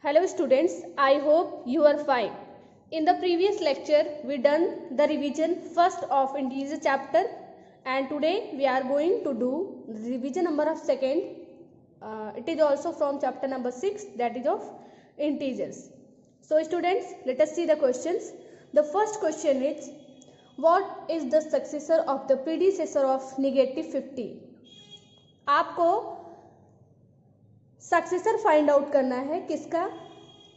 Hello students, I hope you are fine. In the previous lecture, we done the revision first of integer chapter, and today we are going to do revision number of second. It is also from chapter number 6, that is of integers. So students, let us see the questions. The first question is, what is the successor of the predecessor of negative 50? आपको successor find out करना है किसका?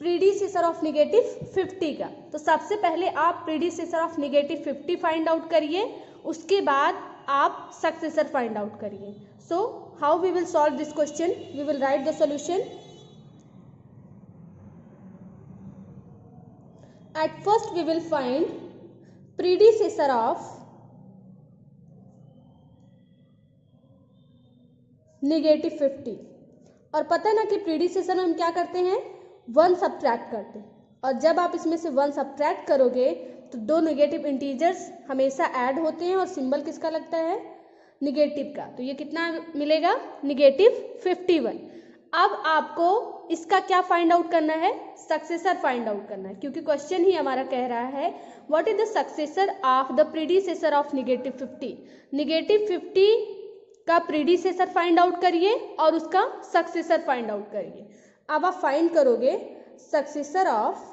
Predecessor of negative 50 का। तो सबसे पहले आप predecessor of negative 50 find out करिए, उसके बाद आप सक्सेसर फाइंड आउट करिए। So how we will solve this question? We will write the solution. At first we will find predecessor of negative 50। और पता है ना कि प्रीडिसेसर में हम क्या करते हैं? 1 सब्ट्रैक्ट करते हैं, और जब आप इसमें से 1 सब्ट्रैक्ट करोगे तो दो नेगेटिव इंटीजर्स हमेशा ऐड होते हैं और सिंबल किसका लगता है? नेगेटिव का। तो ये कितना मिलेगा? नेगेटिव 51। अब आपको इसका क्या फाइंड आउट करना है? सक्सेसर फाइंड आउट करना है, क्योंकि क्वेश्चन ही हमारा कह रहा है what is the successor of the predecessor of negative 50। Negative 50 का प्रीडिसेसर फाइंड आउट करिए और उसका सक्सेसर फाइंड आउट करिए। अब आप फाइंड करोगे successor of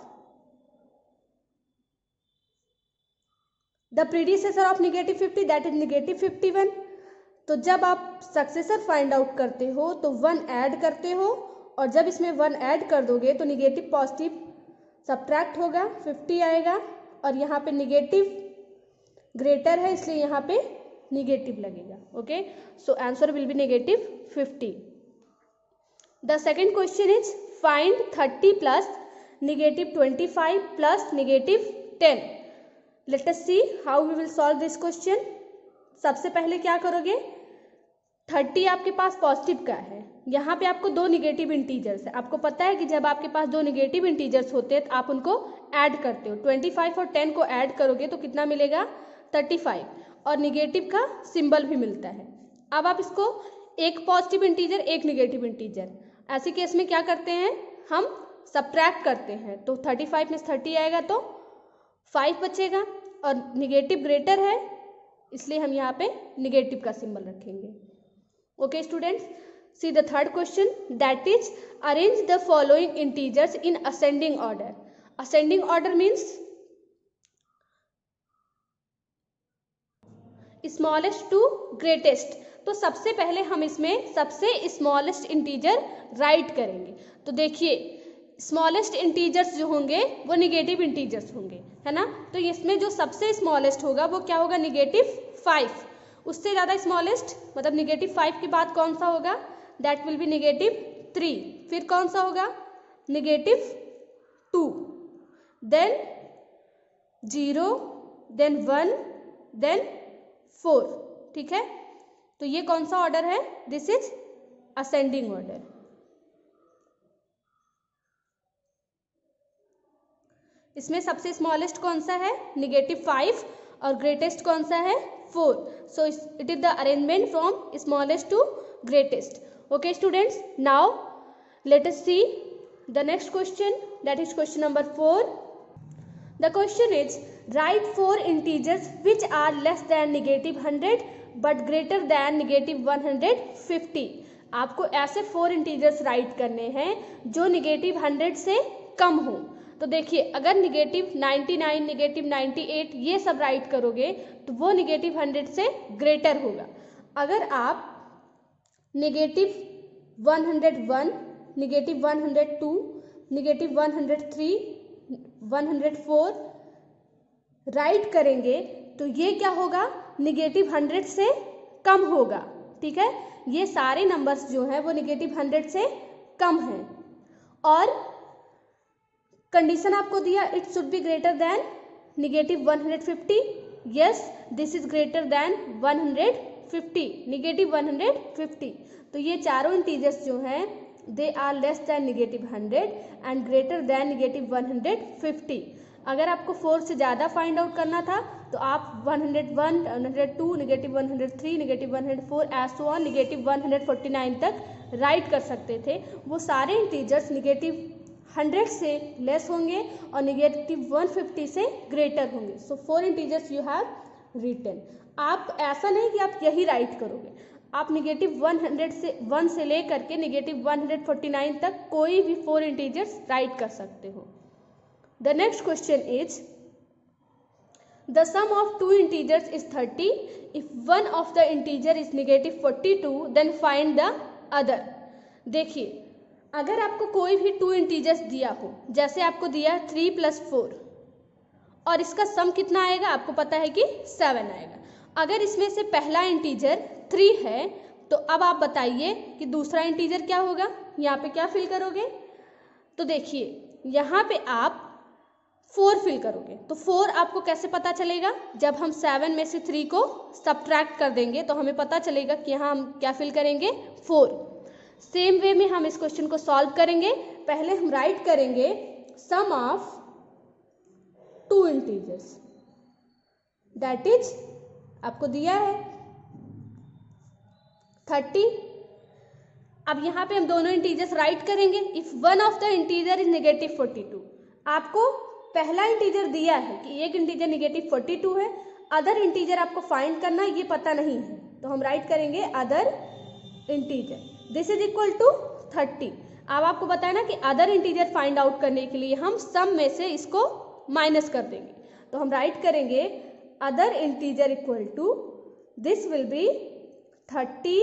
the predecessor of negative 50, that is negative 51। तो जब आप सक्सेसर फाइंड आउट करते हो तो 1 ऐड करते हो, और जब इसमें 1 ऐड कर दोगे तो नेगेटिव पॉजिटिव सब्ट्रैक्ट होगा, 50 आएगा, और यहाँ पे नेगेटिव ग्रेटर है इसलिए यहाँ पे नेगेटिव लगेगा। Okay, so answer will be negative 50। The second question is find 30 plus negative 25 plus negative 10। Let us see how we will solve this question. सबसे पहले क्या करोगे? 30 आपके पास पॉजिटिव का है, यहाँ पे आपको दो नेगेटिव इंटीजर्स है। आपको पता है कि जब आपके पास दो नेगेटिव इंटीजर्स होते हैं तो आप उनको ऐड करते हो। 25 और 10 को ऐड करोगे तो कितना मिलेगा? 35, और नेगेटिव का सिंबल भी मिलता है। अब आप इसको एक पॉजिटिव इंटीजर एक नेगेटिव इंटीजर, ऐसे केस में क्या करते हैं? हम सब्ट्रैक्ट करते हैं। तो 35 में 30 आएगा तो 5 बचेगा, और नेगेटिव ग्रेटर है इसलिए हम यहाँ पे नेगेटिव का सिंबल रखेंगे। Okay students, see the third question, that is arrange the following integers in ascending order. Ascending order means smallest to greatest. तो सबसे पहले हम इसमें सबसे स्मॉलेस्ट इंटीजर राइट करेंगे। तो देखिए, स्मॉलेस्ट इंटीजर्स जो होंगे वो नेगेटिव इंटीजर्स होंगे, है ना? तो इसमें जो सबसे स्मॉलेस्ट होगा वो क्या होगा? नेगेटिव 5। उससे ज़्यादा स्मॉलेस्ट मतलब नेगेटिव 5 के बाद कौन सा होगा? That will be negative 3। फिर कौन सा होगा? Negative 2, then 0, then 1, then 4। ठीक है, तो ये कौन सा ऑर्डर है? This is ascending order. इसमें सबसे स्मॉलेस्ट कौन सा है? नेगेटिव 5, और ग्रेटेस्ट कौन सा है? 4। So it is the arrangement from smallest to greatest. Okay students, now let us see the next question, that is question number 4। The question is, write 4 integers which are less than negative 100 but greater than negative 150। आपको ऐसे 4 integers right करने हैं जो negative 100 से कम हो। तो देखिए, अगर नेगेटिव 99, नेगेटिव 98 ये सब राइट करोगे तो वो नेगेटिव 100 से ग्रेटर होगा। अगर आप नेगेटिव 101, नेगेटिव 102, नेगेटिव 103, 104 राइट करेंगे तो ये क्या होगा? नेगेटिव 100 से कम होगा। ठीक है, ये सारे नंबर्स जो हैं वो नेगेटिव 100 से कम हैं, और कंडीशन आपको दिया it should be greater than negative 150। Yes, this is greater than 150, negative 150। तो ये चारों इंटीजर्स जो हैं they are less than negative 100 and greater than negative 150। अगर आपको 4 से ज़्यादा फाइंड आउट करना था तो आप 101, 102, negative 103, negative 104 as so on negative 149 तक राइट कर सकते थे। वो सारे इंटीजर्स नेगेटिव 100 से लेस होंगे और नेगेटिव 150 से ग्रेटर होंगे। सो 4 इंटीजर्स यू हैव रिटन। आप ऐसा नहीं कि आप यही राइट करोगे, आप नेगेटिव 1 से लेकर के नेगेटिव 149 तक कोई भी 4 इंटीजर्स राइट कर सकते हो। The next question is the sum of two integers is 30. If one of the integer is negative 42, then find the other. देखिए, अगर आपको कोई भी 2 इंटीजर्स दिया हो, जैसे आपको दिया 3 + 4 और इसका सम कितना आएगा आपको पता है कि 7 आएगा। अगर इसमें से पहला इंटीजर 3 है तो अब आप बताइए कि दूसरा इंटीजर क्या होगा, यहाँ पे क्या फिल करोगे। तो देखिए यहाँ पे आप 4 फिल करोगे, तो 4 आपको कैसे पता चलेगा, जब हम 7 में से 3 को सब्ट्रैक्ट कर देंगे तो हमें पता चलेगा कि यहाँ हम क्या फिल करेंगे 4। सेम वे में हम इस क्वेश्चन को सॉल्व करेंगे। पहले हम राइट करेंगे सम ऑफ 2 इंटीजर्स, दैट इज आपको दिया है 30। अब यहाँ पे हम दोनों इंटीजर्स राइट करेंगे। If one of the integer is negative 42, आपको पहला इंटीजर दिया है कि एक इंटीजर नेगेटिव 42 है, अदर इंटीजर आपको फाइंड करना ये पता नहीं है, तो हम राइट करेंगे other integer, this is equal to 30। अब आपको बताया ना कि अदर इंटीजर फाइंड आउट करने के लिए हम सम में से इसको माइनस कर देंगे, तो हम राइट करेंगे other integer equal to this will be 30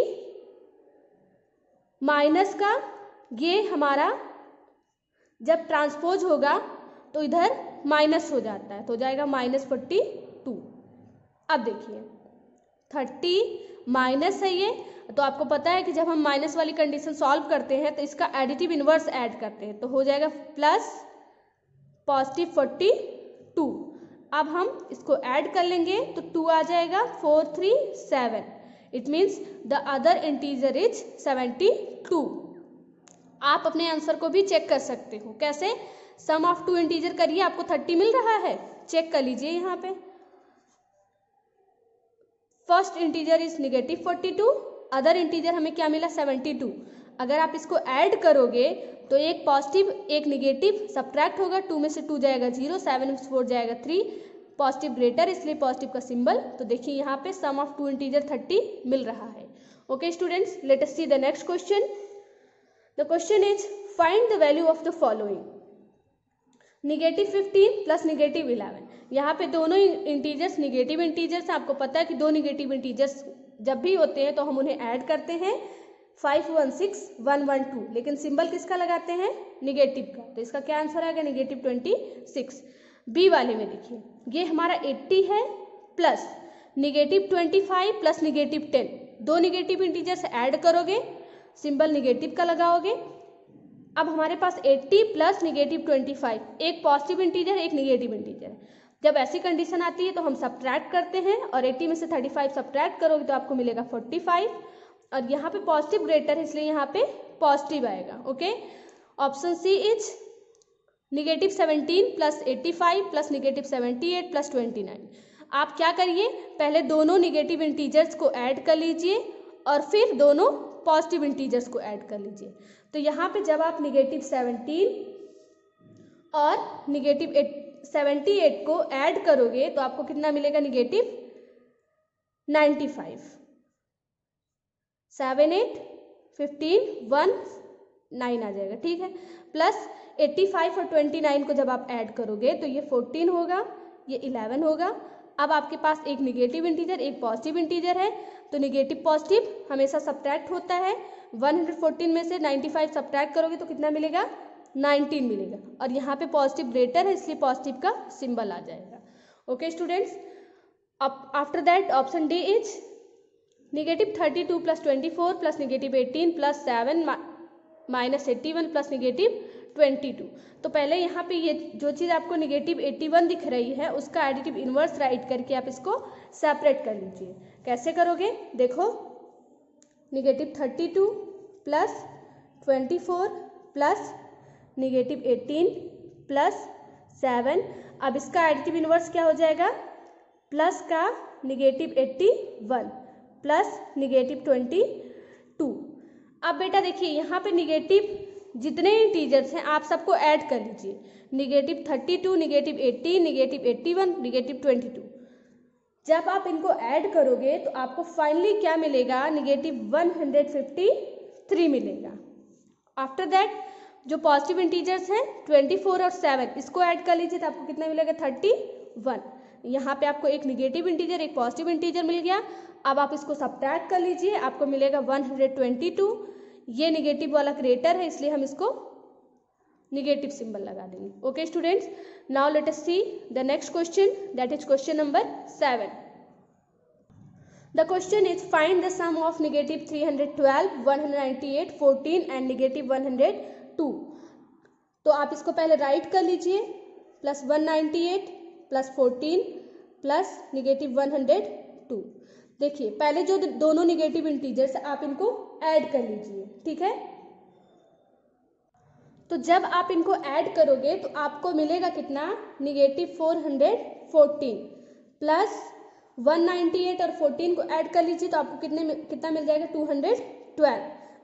minus का ये हमारा जब ट्रांसपोज होगा तो इधर माइनस हो जाता है, तो हो जाएगा -42। अब देखिए 30 माइनस है ये, तो आपको पता है कि जब हम माइनस वाली कंडीशन सॉल्व करते हैं तो इसका एडिटिव इनवर्स ऐड करते हैं, तो हो जाएगा प्लस +42। अब हम इसको ऐड कर लेंगे तो 2 आ जाएगा, 4 3 7, it means the other integer is 72। आप अपने आंसर को भी चेक कर सकते हो, कैसे, सम ऑफ 2 इंटीजर करिए, आपको 30 मिल रहा है, चेक कर लीजिए। यहाँ पे first integer is negative 42, other integer हमें क्या मिला 72। अगर आप इसको ऐड करोगे तो एक पॉजिटिव एक नेगेटिव सब्ट्रैक्ट होगा, 2 में से 2 जाएगा 0, 7 में से 4 जाएगा 3, पॉजिटिव ग्रेटर इसलिए पॉजिटिव का सिंबल। तो देखिए यहाँ पे सम ऑफ 2 इंटीजर 30 मिल रहा है। Okay students, late us see the next question. The question is find the value of the following, negative 15 plus negative 11। यहाँ पे दोनों इंटीजर्स नेगेटिव इंटीजर्स, आपको पता है कि 2 नेगेटिव इंटीजर्स जब भी होते हैं तो हम उन्हें ऐड करते हैं 5 1 6 1 1 2, लेकिन सिंबल किसका लगाते हैं नेगेटिव का, तो इसका क्या आंसर आएगा नेगेटिव 26। बी वाले में देखिए ये हमारा 80 है plus negative 25 plus negative 10, 2 negative integers add करोगे सिंबल नेगेटिव का लगाओगे। अब हमारे पास 80 प्लस नेगेटिव 25, एक पॉजिटिव इंटीजर एक नेगेटिव इंटीजर। जब ऐसी कंडीशन आती है तो हम सब्ट्रैक्ट करते हैं और 80 में से 35 सब्ट्रैक्ट करोगे तो आपको मिलेगा 45, और यहाँ पे पॉजिटिव ग्रेटर है इसलिए यहाँ पे पॉजिटिव आएगा। Okay, option C is negative 17 plus 85 plus negative 78 plus 29। आप क्या करिए, पहले दोनों नेगेटिव इंटीजर्स को ऐड कर लीजिए और फिर दोनों पॉजिटिव इंटीजर्स को ऐड कर लीजिए। तो यहाँ पे जब आप नेगेटिव 17 और नेगेटिव 78 को ऐड करोगे तो आपको कितना मिलेगा नेगेटिव 95, 7 8 15 1 9 आ जाएगा, ठीक है। प्लस 85 और 29 को जब आप ऐड करोगे तो ये 14 होगा, ये 11 होगा। अब आपके पास एक नेगेटिव इंटीजर एक पॉजिटिव इंटीजर है, तो नेगेटिव पॉजिटिव हमेशा सब्ट्रैक्ट होता है। 114 में से 95 सब्ट्रैक्ट करोगे तो कितना मिलेगा 19 मिलेगा, और यहाँ पे पॉजिटिव ग्रेटर है इसलिए पॉजिटिव का सिंबल आ जाएगा। ओके स्टूडेंट्स, अब after that option D is negative 32 plus 24 plus negative 18 plus 7 minus 81 plus negative 22। तो पहले यहाँ पे ये जो चीज़ आपको नेगेटिव 81 दिख रही है उसका एडिटिव इनवर्स राइट करके आप इसको सेपरेट कर लीजिए। कैसे करोगे, देखो negative 32 plus 24 plus negative 18 plus 7, अब इसका एडिटिव इनवर्स क्या हो जाएगा, प्लस का नेगेटिव 81 प्लस नेगेटिव 22। अब बेटा देखिए यहाँ पे नेगेटिव जितने इंटीजर्स हैं आप सबको ऐड कर लीजिए, -32, -18, -81, -22। जब आप इनको ऐड करोगे तो आपको फाइनली क्या मिलेगा, -153 मिलेगा। आफ्टर दैट जो पॉजिटिव इंटीजर्स हैं 24 और 7 इसको ऐड कर लीजिए तो आपको कितना मिलेगा, 31। यहाँ पे आपको एक निगेटिव इंटीजर एक पॉजिटिव इंटीजर मिल गया। अब आप इसको सब्ट्रैक्ट कर लीजिए, आपको मिलेगा 122। ये निगेटिव वाला ग्रेटर है इसलिए हम इसको निगेटिव सिंबल लगा देंगे। Okay students, now let us see the next question, that is question number 7। The question is find the sum of -312, 198, 14 and -102। तो आप इसको पहले राइट कर लीजिए, +198 +14 प्लस -102। देखिए पहले जो दोनों निगेटिव इंटीजर्स आप इनको ऐड कर लीजिए, ठीक है। तो जब आप इनको ऐड करोगे तो आपको मिलेगा कितना, -414 प्लस 198 और 14 को ऐड कर लीजिए तो आपको कितना मिल जाएगा, 212।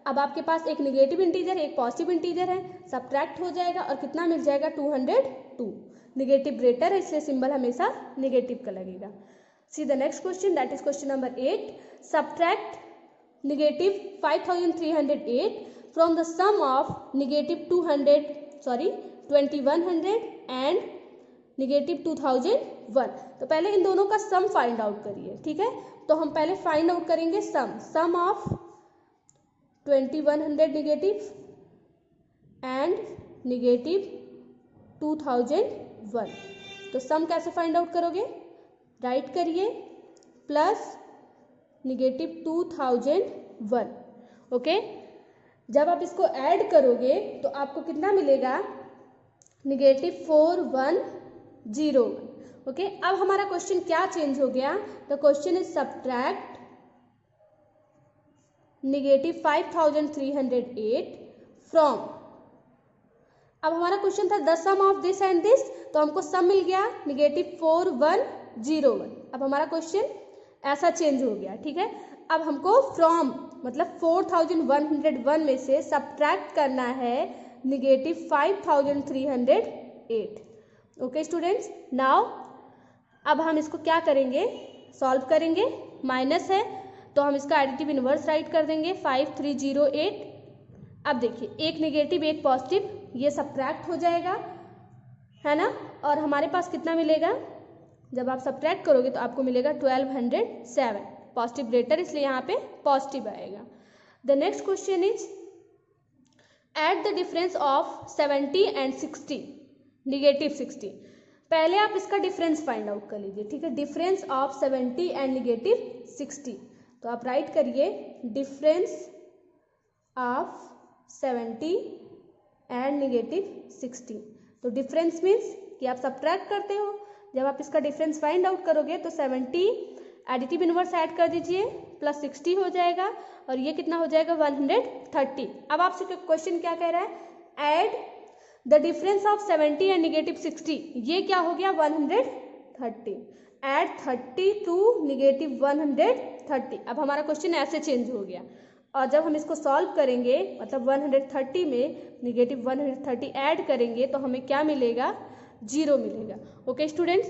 अब आपके पास एक निगेटिव इंटीजर एक पॉजिटिव इंटीजर है, सब्ट्रैक्ट हो जाएगा और कितना मिल जाएगा, 202। निगेटिव ग्रेटर है इसलिए सिंबल हमेशा निगेटिव का लगेगा। See the next question, that is question number 8। Subtract -5308 from the sum of -2100 and -2001। तो पहले इन दोनों का सम फाइंड आउट करिए, ठीक है। तो हम पहले फाइंड आउट करेंगे सम ऑफ 2100 नेगेटिव एंड -2001। तो सम कैसे फाइंड आउट करोगे, राइट करिए प्लस -2001। ओके, जब आप इसको ऐड करोगे तो आपको कितना मिलेगा, -4101। ओके, अब हमारा क्वेश्चन क्या चेंज हो गया, the question is subtract -5308 from. अब हमारा क्वेश्चन था the sum of this and this, तो हमको सम मिल गया -4101। अब हमारा क्वेश्चन ऐसा चेंज हो गया, ठीक है। अब हमको फ्रॉम मतलब 4101 में से सब्ट्रैक्ट करना है -5308। ओके स्टूडेंट्स, नाउ अब हम इसको क्या करेंगे, सॉल्व करेंगे। माइनस है तो हम इसका एडिटिव इनवर्स राइट कर देंगे 5308। अब देखिए एक निगेटिव एक पॉजिटिव, ये सब्ट्रैक्ट हो जाएगा, है ना। और हमारे पास कितना मिलेगा, जब आप सब्ट्रैक्ट करोगे तो आपको मिलेगा 1207। पॉजिटिव ग्रेटर इसलिए यहाँ पे पॉजिटिव आएगा। The next question is add the difference of 70 and 60, -60। पहले आप इसका डिफरेंस फाइंड आउट कर लीजिए, ठीक है। Difference of 70 and -60। तो आप राइट करिए डिफरेंस ऑफ 70 एंड -60। तो डिफरेंस मीन्स कि आप सब्ट्रैक्ट करते हो। जब आप इसका डिफरेंस फाइंड आउट करोगे तो 70 एडिटिव इनवर्स ऐड कर दीजिए प्लस 60 हो जाएगा और ये कितना हो जाएगा, 130। अब आपसे क्वेश्चन क्या कह रहा है, add the difference of 70 and -60। ये क्या हो गया, 130। Add 30 to -130। अब हमारा क्वेश्चन ऐसे चेंज हो गया। और जब हम इसको सॉल्व करेंगे मतलब 130 में -130 ऐड करेंगे तो हमें क्या मिलेगा, 0 मिलेगा। Okay students,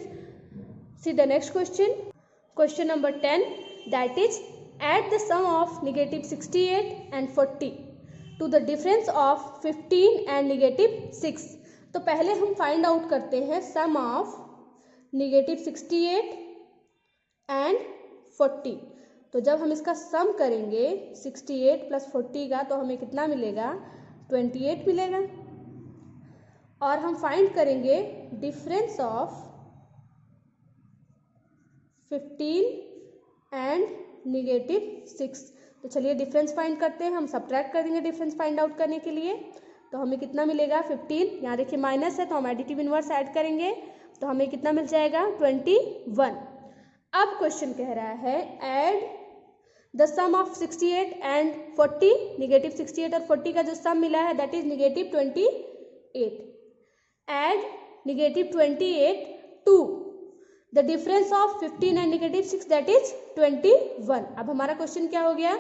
see the next question, question number 10, that is add the sum of -68 and 40 to the difference of 15 and -6। तो पहले हम फाइंड आउट करते हैं सम ऑफ -68 एंड 40। तो जब हम इसका सम करेंगे 68 + 40 का तो हमें कितना मिलेगा, 28 मिलेगा। और हम फाइंड करेंगे डिफरेंस ऑफ 15 एंड -6। तो चलिए डिफरेंस फाइंड करते हैं। हम सब्ट्रैक्ट कर देंगे डिफरेंस फाइंड आउट करने के लिए। तो हमें कितना मिलेगा, 15। यहाँ देखिए माइनस है तो हम एडिटिव इनवर्स ऐड करेंगे तो हमें कितना मिल जाएगा, 21। अब क्वेश्चन कह रहा है add the sum of 68 and 40। -68 और 40 का जो सम मिला है that is -28। Add -28 to the difference of 15 and -6 that is 21। अब हमारा क्वेश्चन क्या हो गया,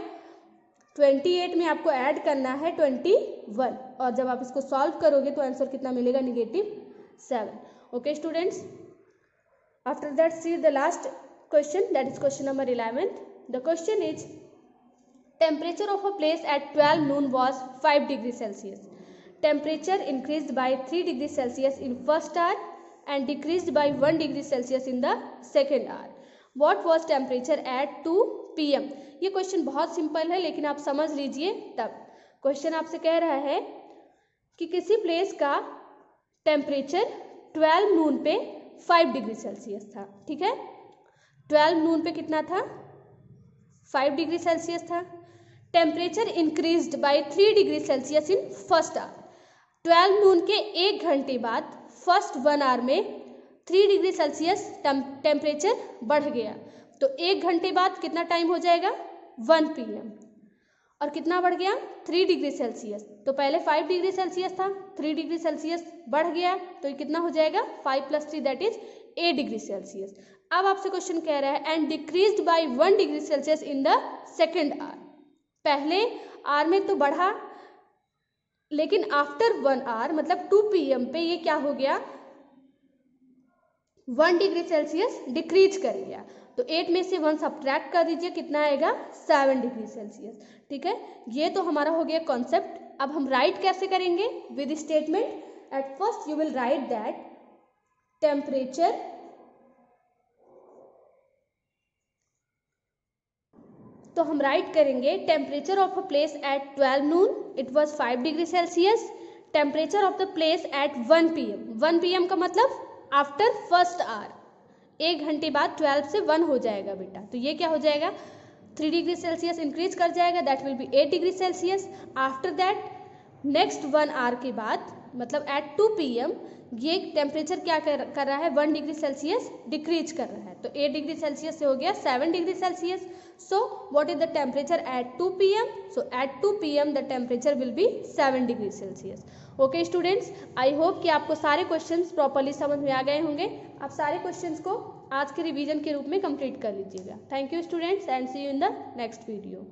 28 में आपको ऐड करना है 21, और जब आप इसको सॉल्व करोगे तो आंसर कितना मिलेगा, -7. Okay students, after that see the last question, that is question number 11. The question is temperature of a place at 12 noon was 5 degrees Celsius. Temperature increased by 3 degrees Celsius in first hour and decreased by 1 degree Celsius in the second hour. What was temperature at 2 PM? ये question बहुत simple है, लेकिन आप समझ लीजिए तब. Question आपसे कह रहा है कि किसी प्लेस का टेम्परेचर 12 नून पे 5 डिग्री सेल्सियस था. ठीक है, 12 नून पे कितना था, 5 डिग्री सेल्सियस था. Temperature increased by 3 degree Celsius in first hour. 12 नून के 1 घंटे बाद फर्स्ट 1 आवर में 3 डिग्री सेल्सियस टेम्परेचर बढ़ गया. तो 1 घंटे बाद कितना टाइम हो जाएगा, 1 PM, और कितना बढ़ गया, 3 डिग्री सेल्सियस. तो पहले 5 डिग्री सेल्सियस था, 3 डिग्री सेल्सियस बढ़ गया, तो ये कितना हो जाएगा, 5 + 3 दैट इज 8 डिग्री सेल्सियस. अब आपसे क्वेश्चन कह रहा है and decreased bye 1 degree Celsius in the second hour. पहले आवर में तो बढ़ा, लेकिन आफ्टर 1 आवर मतलब 2 PM पे ये क्या हो गया, 1 डिग्री सेल्सियस डिक्रीज कर गया. तो 8 में से 1 सब्ट्रैक्ट कर दीजिए, कितना आएगा, 7 डिग्री सेल्सियस. ठीक है, ये तो हमारा हो गया कॉन्सेप्ट. अब हम राइट कैसे करेंगे, with statement. At first you will write that temperature तो हम राइट करेंगे temperature of a place at 12 Noon it was 5 degree Celsius. Temperature of the place at 1 PM. 1 PM का मतलब आफ्टर फर्स्ट आवर, 1 घंटे बाद 12 से 1 हो जाएगा बेटा. तो ये क्या हो जाएगा, 3 डिग्री सेल्सियस इंक्रीज कर जाएगा, that will be 8 degree Celsius. After that next 1 hour के बाद मतलब एट 2 PM ये टेम्परेचर क्या कर रहा है, 1 डिग्री सेल्सियस डिक्रीज कर रहा है. तो 8 डिग्री सेल्सियस से हो गया 7 degree Celsius. So what is the temperature at 2 PM? So at 2 PM the temperature will be 7 degree Celsius. Okay students, I hope कि आपको सारे क्वेश्चंस प्रॉपर्ली समझ में आ गए होंगे. आप सारे क्वेश्चंस को आज के रिवीजन के रूप में कंप्लीट कर लीजिएगा. Thank you students and see you in the next video.